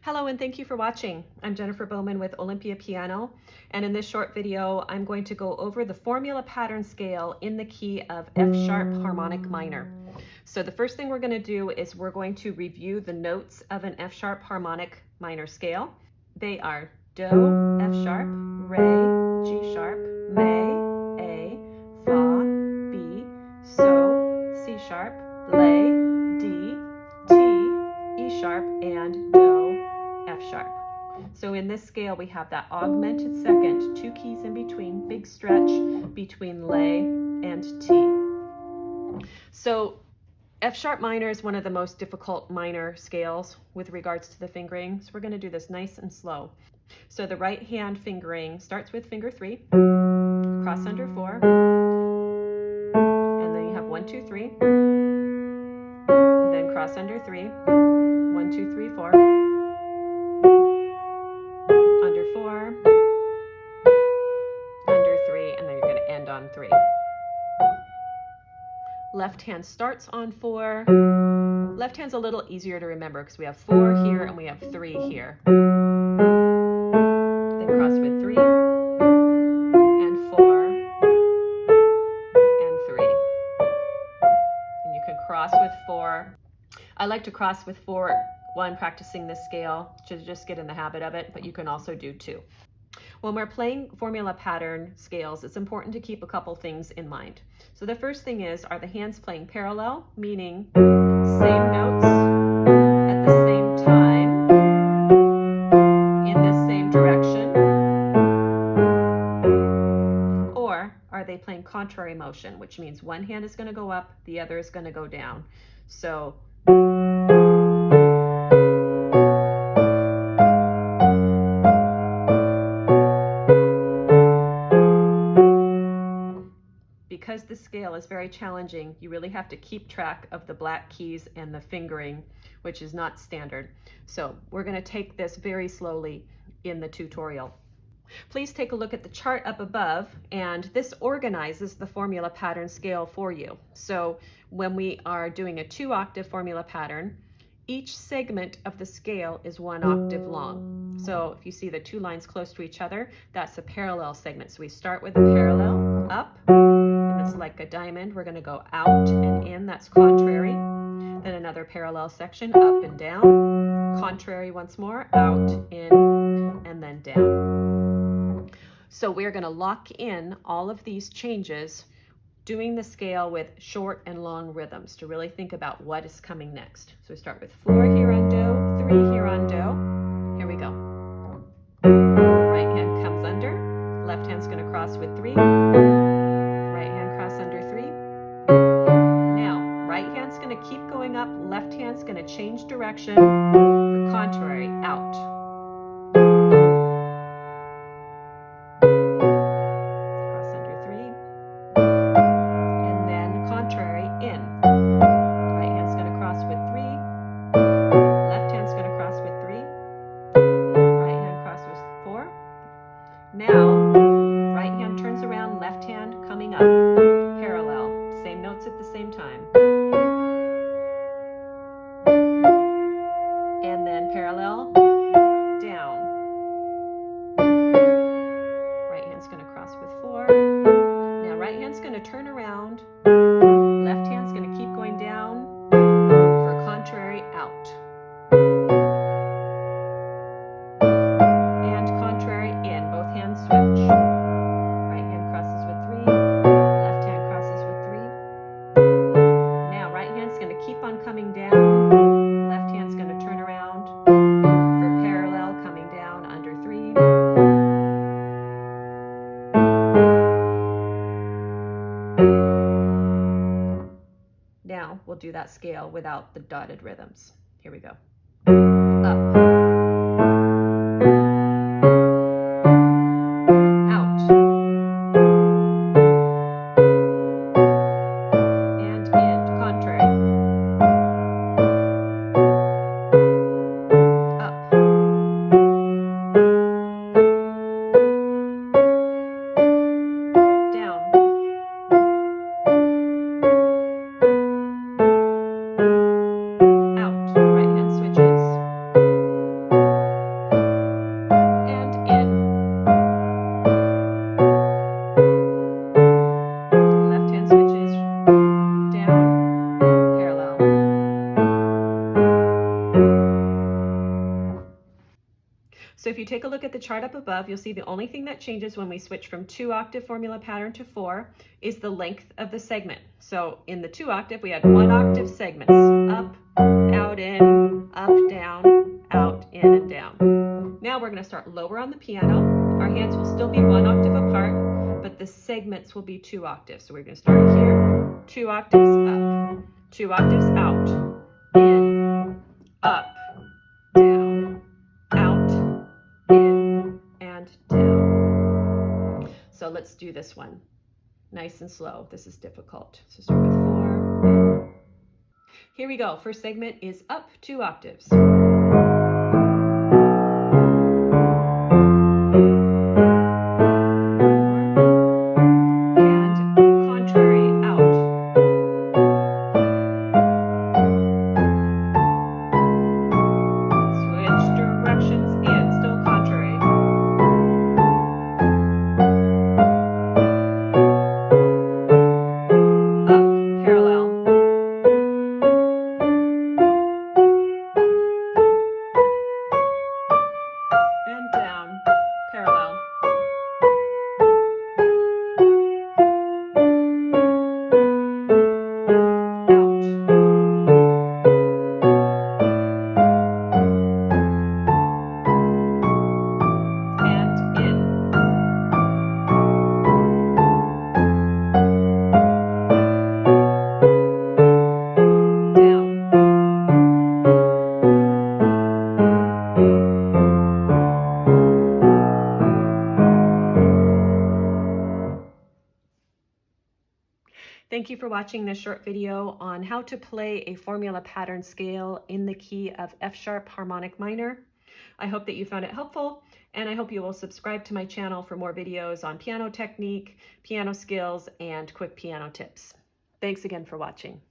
Hello and thank you for watching. I'm Jennifer Bowman with Olympia Piano, and in this short video I'm going to go over the formula pattern scale in the key of F sharp harmonic minor. So the first thing we're going to do is we're going to review the notes of an F sharp harmonic minor scale. They are Do, F sharp, Re, G sharp, Me, A, Fa, B, So, C sharp, La, D, T, E sharp, and Do, F sharp. So in this scale we have that augmented second, two keys in between, big stretch between La and T. So F sharp minor is one of the most difficult minor scales with regards to the fingering. So we're going to do this nice and slow. So the right hand fingering starts with finger 3, cross under 4, and then you have 1, 2, 3, then cross under 3, 1, 2, 3, 4, under 4, under 3, and then you're going to end on 3. Left hand starts on 4. Left hand's a little easier to remember because we have 4 here and we have 3 here. Then cross with 3 and 4 and 3. And you can cross with 4. I like to cross with 4 while I'm practicing this scale to just get in the habit of it, but you can also do 2. When we're playing formula pattern scales, it's important to keep a couple things in mind. So the first thing is, are the hands playing parallel, meaning same notes at the same time in the same direction? Or are they playing contrary motion, which means one hand is going to go up, the other is going to go down? So because the scale is very challenging, you really have to keep track of the black keys and the fingering, which is not standard. So we're going to take this very slowly in the tutorial. Please take a look at the chart up above, and this organizes the formula pattern scale for you. So when we are doing a 2-octave formula pattern, each segment of the scale is 1 octave long. So if you see the 2 lines close to each other, that's a parallel segment. So we start with a parallel up, and it's like a diamond. We're going to go out and in, that's contrary. Then another parallel section, up and down, contrary once more, out, in, and then down. So we're going to lock in all of these changes doing the scale with short and long rhythms to really think about what is coming next. So we start with 4 here on Do, 3 here on Do. Here we go. Right hand comes under, left hand's going to cross with 3, right hand cross under 3. Now, right hand's going to keep going up, left hand's going to change direction for contrary, out. Now, right hand turns around, left hand coming up, parallel, same notes at the same time. And then parallel, down. Right hand's going to cross with 4. Now right hand's going to turn around, left hand's going to keep going down for contrary, out. Switch. Right hand crosses with 3, left hand crosses with 3. Now right hand's going to keep on coming down, left hand's going to turn around for parallel, coming down under 3. Now we'll do that scale without the dotted rhythms. Here we go. Up. you take a look at the chart up above, you'll see the only thing that changes when we switch from 2-octave formula pattern to 4 is the length of the segment. So in the 2-octave, we had 1-octave segments, up, out, in, up, down, out, in, and down. Now we're going to start lower on the piano. Our hands will still be 1 octave apart, but the segments will be 2 octaves. So we're going to start here, 2 octaves up, 2 octaves out, in, up, down, out, in, and down. So let's do this one nice and slow. This is difficult. So start with 4. Here we go. First segment is up 2 octaves. Thank you for watching this short video on how to play a formula pattern scale in the key of F Harmonic Minor. I hope that you found it helpful, and I hope you will subscribe to my channel for more videos on piano technique, piano skills, and quick piano tips. Thanks again for watching.